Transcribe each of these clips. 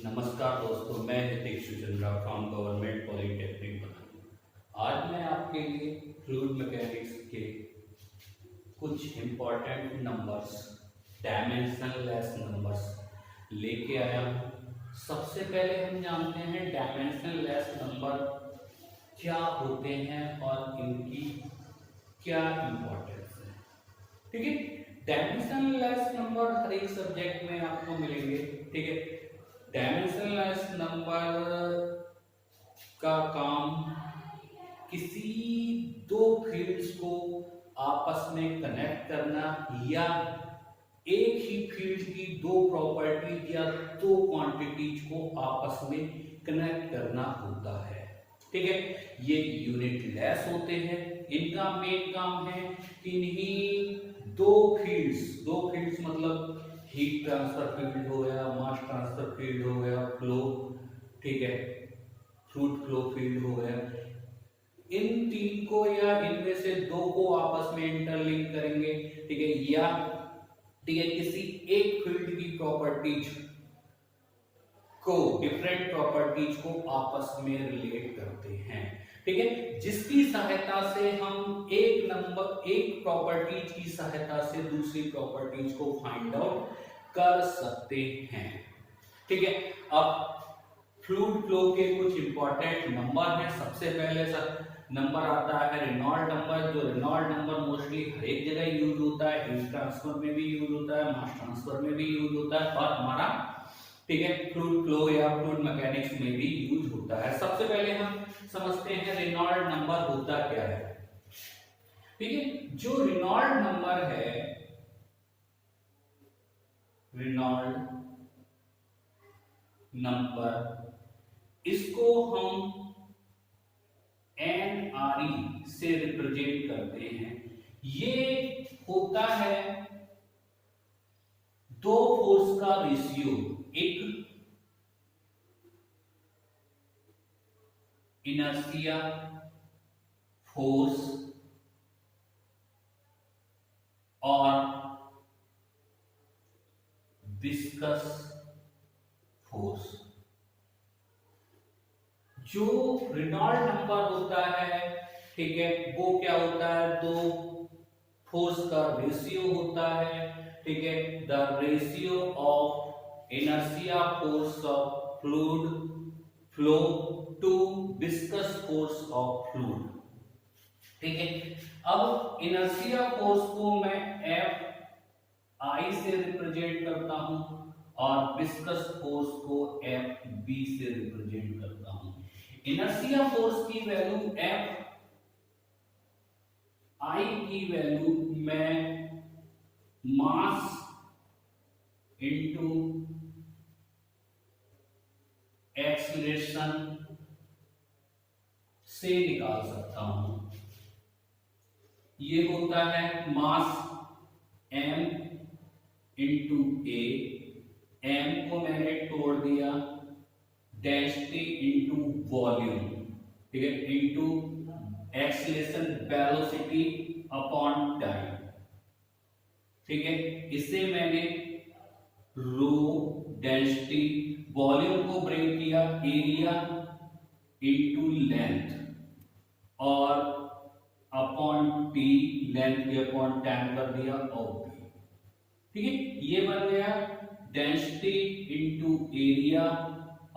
नमस्कार दोस्तों, मैं Hitesh Chandra from government polytechnic Badaun. आज मैं आपके लिए फ्लूइड मैकेनिक्स के कुछ इम्पोर्टेंट नंबर्स, डायमेंशनलेस नंबर्स लेके आया हूँ। सबसे पहले हम जानते हैं डायमेंशनलेस नंबर क्या होते हैं और इनकी क्या इम्पोर्टेंस है। ठीक है, डायमेंशनलेस नंबर हर एक सब्जेक्ट में आपको मिलेंगे। ठीक है, डायमेंशनलेस नंबर का काम किसी दो फील्ड्स को आपस में कनेक्ट करना या एक ही फील्ड की दो प्रॉपर्टीज या दो क्वांटिटीज को आपस में कनेक्ट करना होता है। ठीक है, ये यूनिट लेस होते हैं। इनका मेन काम है इन्हीं दो फील्ड्स मतलब हीट ट्रांसफर फील्ड हो गया, मास ट्रांसफर फील्ड हो गया, फ्लो, ठीक है, फ्लूइड फ्लो फील्ड हो गया, इन तीन को या इनमें से दो को आपस में इंटरलिंक करेंगे। ठीक है, या ठीक है किसी एक फील्ड की प्रॉपर्टीज को, डिफरेंट प्रॉपर्टीज को आपस में रिलेट करते हैं। ठीक है, जिसकी सहायता से हम एक प्रॉपर्टीज की सहायता से दूसरी प्रॉपर्टीज को फाइंड आउट कर सकते हैं। ठीक है, अब फ्लूइड फ्लो के कुछ इंपॉर्टेंट नंबर हैं। सबसे पहले नंबर आता है रेनॉल्ड नंबर। जो रेनॉल्ड नंबर मोस्टली हर एक जगह यूज होता है, हीट ट्रांसफर में भी यूज होता है, मास ट्रांसफर में भी यूज होता है और हमारा ठीक है फ्लूइड फ्लो या फ्लूइड मैकेनिक्स में भी यूज होता है। सबसे पहले हम समझते हैं रेनॉल्ड नंबर होता क्या है। ठीक है, जो रेनॉल्ड नंबर है, रेनॉल्ड नंबर, इसको हम NRE से रिप्रेजेंट करते हैं। ये होता है दो फोर्स का रेशियो, एक इनर्शिया फोर्स और विस्कस फोर्स। जो रेनॉल्ड नंबर होता है, ठीक है, वो क्या होता है, दो फोर्स का रेशियो होता है। ठीक है, the ratio of inertia force of fluid flow to viscous force of fluid. ठीक है, अब इनर्शिया फोर्स को मैं F I से रिप्रेजेंट करता हूं और विस्कस फोर्स को F B से रिप्रेजेंट करता हूं। इनर्शिया फोर्स की वैल्यू F I की वैल्यू मैं मास इंटू एक्सीलरेशन से निकाल सकता हूं। ये होता है मास m इंटू ए, m को मैंने तोड़ दिया, डेंसिटी इंटू वॉल्यूम, ठीक है, into acceleration velocity upon time. ठीक है, इससे मैंने रो, डेंसिटी, वॉल्यूम को ब्रेक किया, एरिया इंटू लेंथ और अपॉन टी, लेंथ के अपॉन टाइम कर दिया और बी। ठीक है, ये बन गया डेंसिटी इंटू एरिया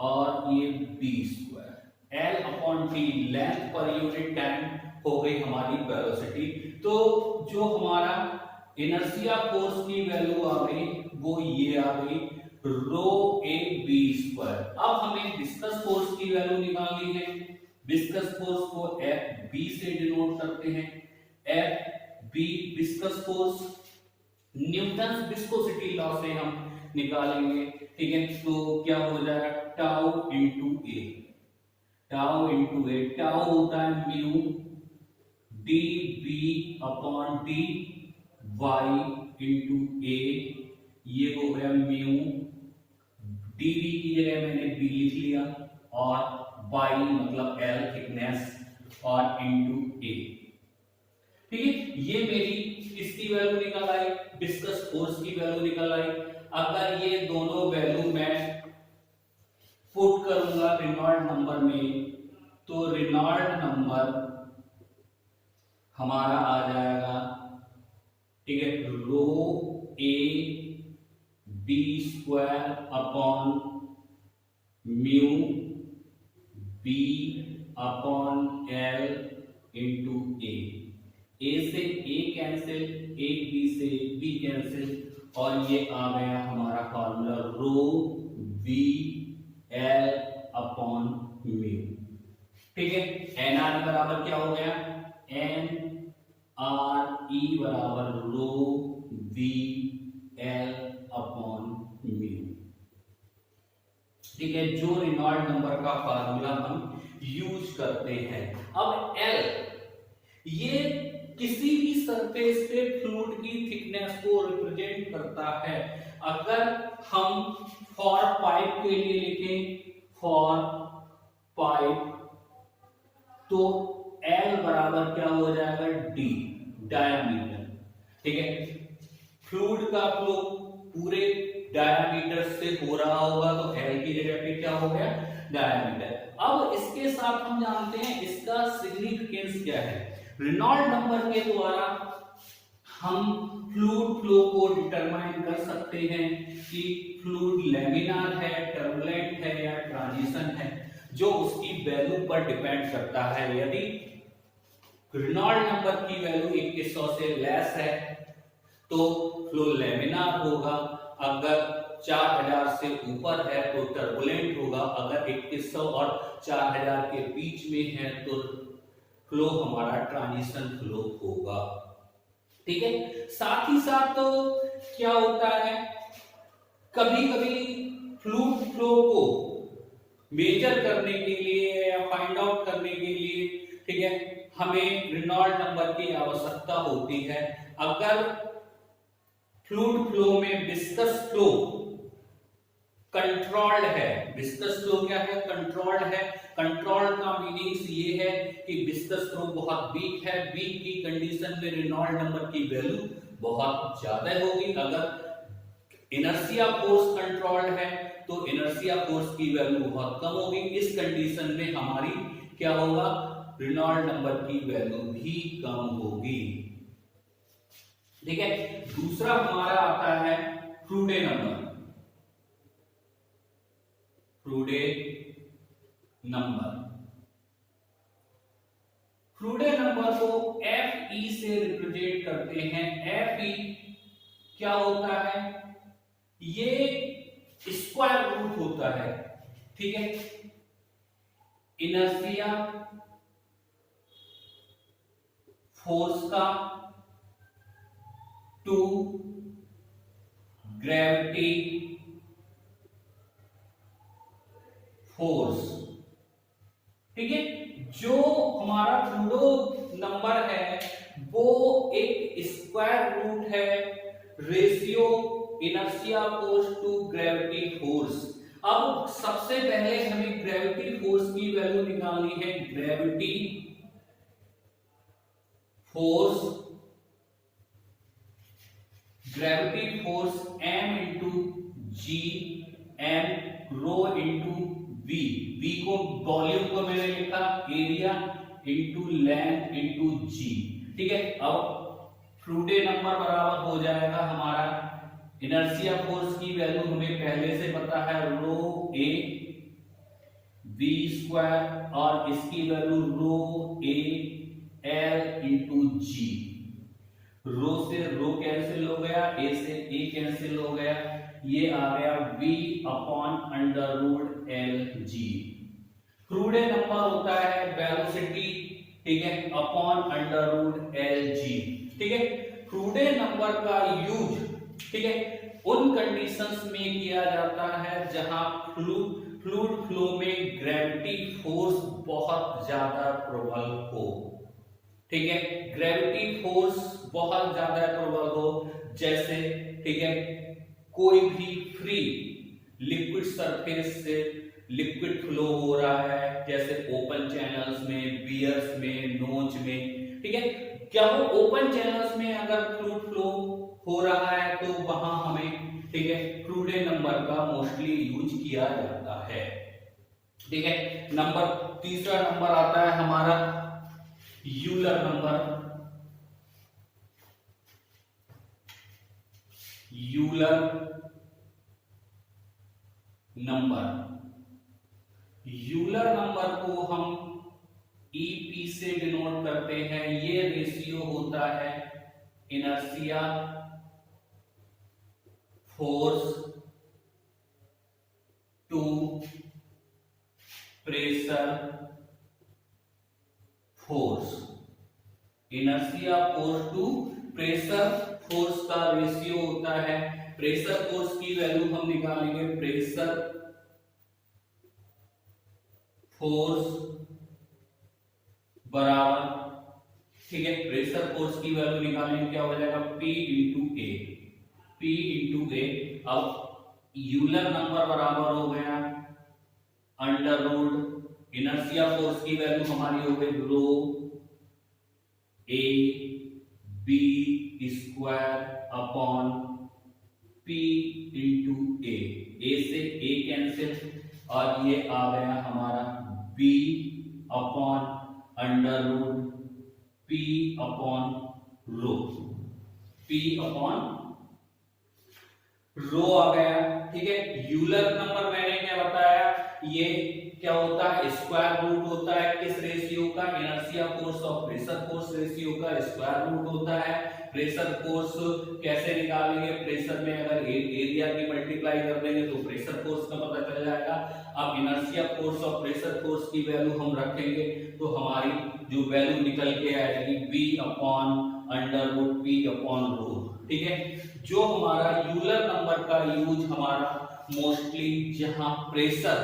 और ये B square, L upon T length per unit time हो गई हमारी वेलोसिटी। तो जो हमारा इनर्शिया फोर्स की वैल्यू आ गई वो ये आ गई रो ए बी स्क्वायर। अब हमें विस्कस फोर्स की वैल्यू निकालनी है। विस्कस फोर्स को एफ बी से डिनोट करते हैं, F B viscous force Newton viscosity law से हम निकालेंगे। ठीक है, तो क्या हो जाएगा tau into A, tau into A, tau होता है mu D B upon D Y into A, ये हो गया म्यू डी बी की जगह मैंने बी लिख लिया और वाई मतलब एल थिकनेस और इंटू ए। ठीक है, ये मेरी इसकी वैल्यू निकल आई, विस्कस फोर्स की वैल्यू निकल आई। अगर ये दोनों वैल्यू मैं पुट करूंगा रेनॉल्ड नंबर में, तो रेनॉल्ड नंबर हमारा आ जाएगा, ठीक है, rho A B square upon mu B upon L into A से ए कैंसिल, एक बी से बी कैंसिल, और ये आ गया हमारा formula rho B L upon mu. ठीक है, एन आर बराबर क्या हो गया, एन आर ई बराबर रो बी एल अपॉन म्यू। ठीक है, जो रेनॉल्ड नंबर का फार्मूला हम यूज करते हैं। अब एल ये किसी भी सरफेस पे फ्लूइड की थिकनेस को रिप्रेजेंट करता है। अगर हम फॉर पाइप के लिए लिखें, फॉर पाइप, तो एल बराबर क्या हो जाएगा, डी, डायामीटर। ठीक है, फ्लूइड का फ्लो पूरे डायामीटर से हो रहा होगा, तो एल की जगह पे क्या हो गया, डायामीटर। अब इसके साथ हम जानते हैं इसका सिग्निफिकेंस क्या है। रेनॉल्ड नंबर के द्वारा हम फ्लूइड फ्लो को डिटरमाइन कर सकते हैं कि फ्लूइड लैमिनार है, टर्बुलेंट है या ट्रांजिशन है, जो उसकी वैल्यू पर डिपेंड करता है। यदि रेनॉल्ड नंबर की वैल्यू 2100 से लेस है तो फ्लो लैमिनार होगा, अगर 4000 से ऊपर है तो टर्बुलेंट होगा, अगर 2100 और 4000 के बीच में है तो फ्लो हमारा ट्रांजिशन फ्लो होगा। ठीक है, साथ ही साथ तो क्या होता है, कभी कभी फ्लूइड फ्लो को मेजर करने के लिए या फाइंड आउट करने के लिए, ठीक है, हमें रेनॉल्ड नंबर की आवश्यकता होती है। अगर फ्लूइड फ्लो में विस्कस फ्लो कंट्रोल्ड है, विस्कस फ्लो क्या है, कंट्रोल्ड है। कंट्रोल्ड का मीनिंग ये है कि विस्कस फ्लो बहुत वीक है, वीक की कंडीशन में रेनॉल्ड नंबर की वैल्यू बहुत ज्यादा होगी। अगर इनर्शिया फोर्स कंट्रोल्ड है तो इनर्शिया फोर्स की वैल्यू बहुत कम होगी। इस कंडीशन में हमारी क्या होगा, रेनॉल्ड नंबर की वैल्यू भी कम होगी। ठीक है, दूसरा हमारा आता है फ्रूडे नंबर। फ्रूडे नंबर, फ्रूडे नंबर को एफ ई से रिप्रेजेंट करते हैं। एफ ई क्या होता है, ये स्क्वायर रूट होता है। ठीक है, इनर्शिया फोर्स का टू ग्रेविटी फोर्स। ठीक है, जो हमारा फ्लूडो नंबर है वो एक स्क्वायर रूट है ratio inertia force to gravity force. अब सबसे पहले हमें ग्रेविटी फोर्स की वैल्यू निकालनी है। Gravity force, gravity force m into g, m rho into v, v को वॉल्यूम को मैंने लिखा area into length into g. ठीक है, अब फ्रूडे नंबर बराबर हो जाएगा हमारा, इनर्शिया फोर्स की वैल्यू हमें पहले से पता है, रो ए बी स्क्वायर, और इसकी value rho A L into g. Rho से रो कैंसिल हो गया, ए से ए कैंसिल हो गया, ये आ गया v upon under root L g. Froude number होता है वेलोसिटी, ठीक है, upon under root L g. ठीक है, फ्रूडे नंबर का यूज, ठीक है, उन कंडीशंस में किया जाता है जहां फ्लूइड फ्लो में ग्रेविटी फोर्स बहुत ज्यादा प्रबल हो। ठीक है, ग्रेविटी फोर्स बहुत ज्यादा प्रबल हो, जैसे, ठीक है, कोई भी फ्री लिक्विड सरफेस से लिक्विड फ्लो हो रहा है, जैसे ओपन चैनल्स में, बियर्स में, नोच में। ठीक है, क्या वो ओपन चैनल्स में अगर फ्लूइड फ्लो हो रहा है तो वहां हमें, ठीक है, फ्रूडे नंबर का मोस्टली यूज किया जाता है। ठीक है। तीसरा नंबर आता है हमारा Euler number. Euler number, Euler number को हम ईपी से डिनोट करते हैं। ये रेशियो होता है inertia force to pressure force. Inertia force to pressure force का रेशियो होता है। प्रेशर फोर्स की वैल्यू हम निकालेंगे, प्रेशर फोर्स बराबर, ठीक है, प्रेशर फोर्स की वैल्यू निकालेंगे, क्या हो जाएगा P into A. P into A. अब यूलर नंबर बराबर हो गया अंडर रूट इनर्शिया फोर्स की वैल्यू हमारी हो गई rho A B square upon P into A से ए कैंसिल और ये आ गया हमारा B upon under root P upon rho. P upon rho आ गया। ठीक है, यूलर नंबर मैंने क्या बताया, ये क्या होता है, स्क्वायर रूट होता है किस रेशियो का, इनर्शिया फोर्स और प्रेशर फोर्स रेशियो का स्क्वायर रूट होता है। प्रेशर फोर्स कैसे निकालेंगे, प्रेशर में अगर एरिया की मल्टीप्लाई कर देंगे तो प्रेशर फोर्स का पता चल जाएगा। अब इनर्शिया फोर्स और प्रेशर फोर्स की वैल्यू हम रखेंगे तो हमारी जो वैल्यू निकल के आएगी B upon under root P upon rho. ठीक है, जो हमारा यूलर नंबर का यूज हमारा मोस्टली जहां प्रेशर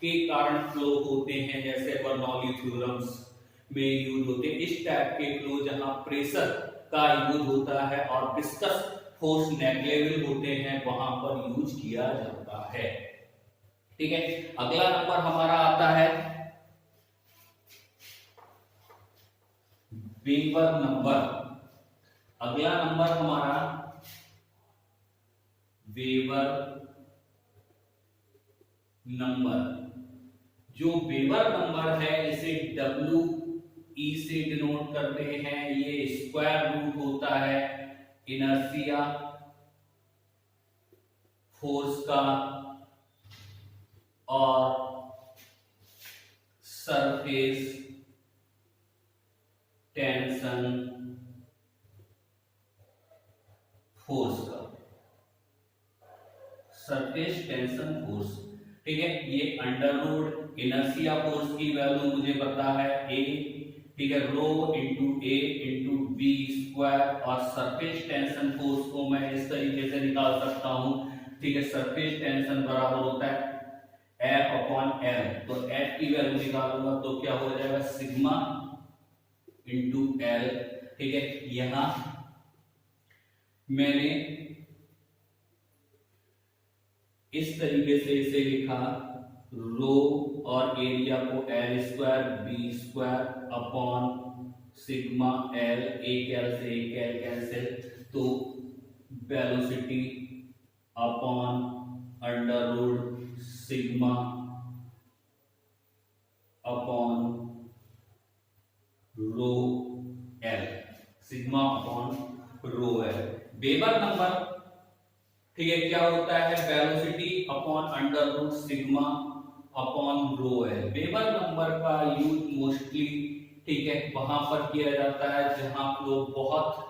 के कारण फ्लो होते हैं, जैसे बर्नौली थ्योरम्स में यूज होते हैं, इस टाइप के फ्लो जहां प्रेशर का यूज होता है और विस्कस फोर्स नेग्लेक्टेबल होते हैं, वहां पर यूज किया जाता है। ठीक है, अगला नंबर हमारा आता है वेबर नंबर। अगला नंबर हमारा वेबर नंबर। जो वेबर नंबर है इसे डब्ल्यू ई से डिनोट करते हैं। ये स्क्वायर रूट होता है इनर्शिया फोर्स का और सरफेस टेंशन फोर्स का। सरफेस टेंशन फोर्स, ठीक है, ये अंडर रूट इनर्शिया फोर्स की वैल्यू मुझे पता है ए, ठीक है, रो इंटू ए इंटू बी स्क्वायर, और सरफेस टेंशन फोर्स को मैं इस तरीके से निकाल सकता हूं, ठीक है, सरफेस टेंशन बराबर होता है एफ अपॉन एल। तो एफ की वैल्यू निकालूंगा तो क्या हो जाएगा सिग्मा इंटू एल। ठीक है, यहां मैंने इस तरीके से इसे लिखा, रो और एरिया को L square B square upon sigma L, एक एल से एक एल कैंसिल, तो velocity upon under root sigma upon rho L, sigma upon rho L. Weber number, ठीक है, क्या होता है velocity upon under root sigma upon rho L. Weber number का यूज मोस्टली, ठीक है, वहां पर किया जाता है जहां फ्लो बहुत,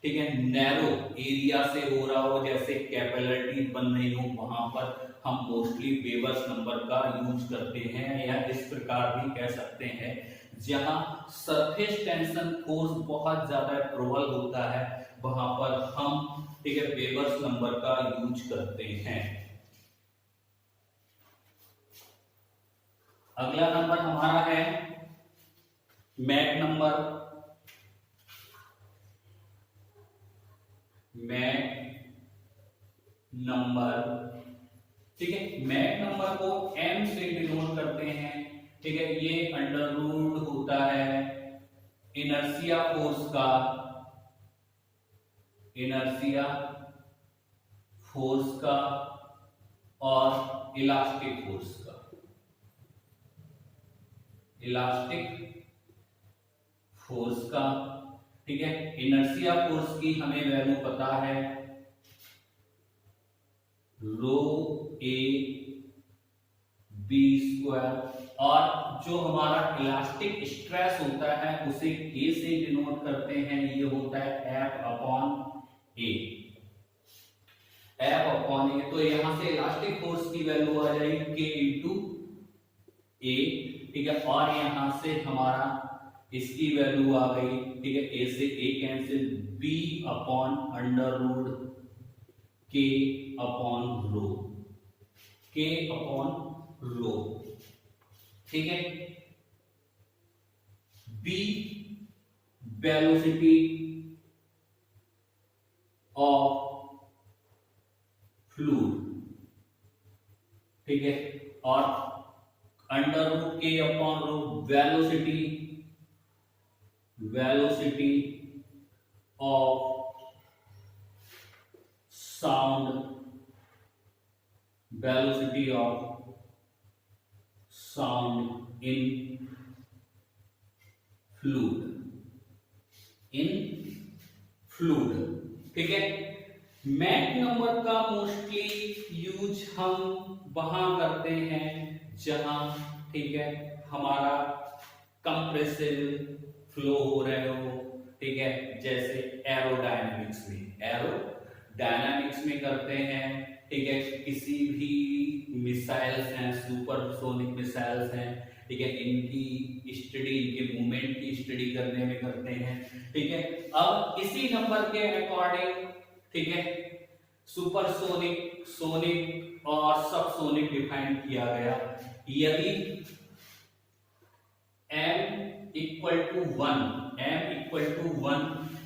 ठीक है, नैरो एरिया से हो रहा हो, जैसे कैपिलरिटी बन रही हो, वहां पर हम मोस्टली वेबर नंबर का यूज करते हैं। या इस प्रकार भी कह सकते हैं जहां सरफेस टेंशन फोर्स बहुत ज्यादा प्रबल होता है, वहां पर हम, ठीक है, वेबर्स नंबर का यूज करते हैं। अगला नंबर हमारा है मैक नंबर। मैक नंबर, ठीक है, मैक नंबर को m से डिनोट करते हैं। ठीक है, ये अंडर रूट होता है इनर्शिया फोर्स का, इनर्शिया फोर्स का और इलास्टिक फोर्स का। इलास्टिक फोर्स का, ठीक है। इनर्शिया फोर्स की हमें वैल्यू पता है, रो ए बी स्क्वायर, और जो हमारा इलास्टिक स्ट्रेस होता है उसे के से डिनोट करते हैं, ये होता है एफ अपॉन ए, एफ अपॉन ए। तो यहां से इलास्टिक फोर्स की वैल्यू आ जाएगी के इंटू ए, ठीक है। और यहां से हमारा इसकी वैल्यू आ गई, ठीक है, ए से A cancel, B upon under root K upon rho, K upon rho, ठीक है। बी वेलोसिटी ऑफ फ्लूइड, ठीक है, और under root K upon row velocity, velocity of sound, velocity of sound in fluid, in fluid, ठीक है। Mach number का mostly use हम वहां करते हैं जहां, ठीक है, हमारा कंप्रेसिव फ्लो हो रहे हो, ठीक है, जैसे एरोडायनामिक्स में, एरोडायनामिक्स में करते हैं, ठीक है। किसी भी मिसाइल्स हैं, सुपरसोनिक मिसाइल्स हैं, ठीक है, इनकी स्टडी, इनके मूवमेंट की स्टडी करने में करते हैं, ठीक है। अब इसी नंबर के अकॉर्डिंग, ठीक है, सुपरसोनिक, सोनिक और सबसोनिक डिफाइन किया गया। यदि m equal to 1, m equal to 1,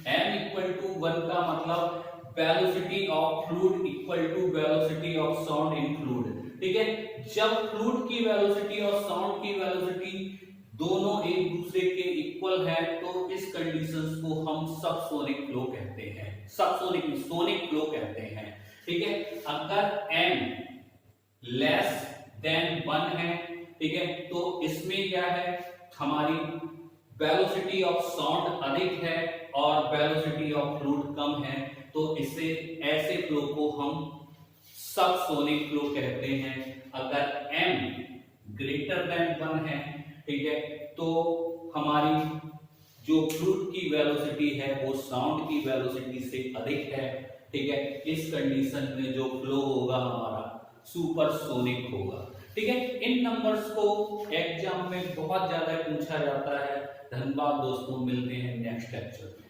m equal to 1 का मतलब velocity of fluid equal to velocity of sound in fluid, ठीक है। जब फ्लूइड की वेलोसिटी और साउंड की वेलोसिटी दोनों एक दूसरे के इक्वल है तो इस कंडीशंस को हम सबसोनिक फ्लो कहते हैं, सबसोनिक सोनिक फ्लो कहते हैं, ठीक है। अगर m लेस देन 1 है, ठीक है, तो इसमें क्या है, हमारी वेलोसिटी ऑफ साउंड अधिक है और वेलोसिटी ऑफ फ्लूइड कम है, तो इसे ऐसे फ्लो को हम सबसोनिक फ्लो कहते हैं। अगर m ग्रेटर देन 1 है, ठीक है, तो हमारी जो फ्लूइड की वेलोसिटी है वो साउंड की वेलोसिटी से अधिक है, ठीक है। इस कंडीशन में जो फ्लो होगा हमारा सुपरसोनिक होगा, ठीक है। इन नंबर्स को एग्जाम में बहुत ज्यादा पूछा जाता है। धन्यवाद दोस्तों, मिलते हैं नेक्स्ट लेक्चर में।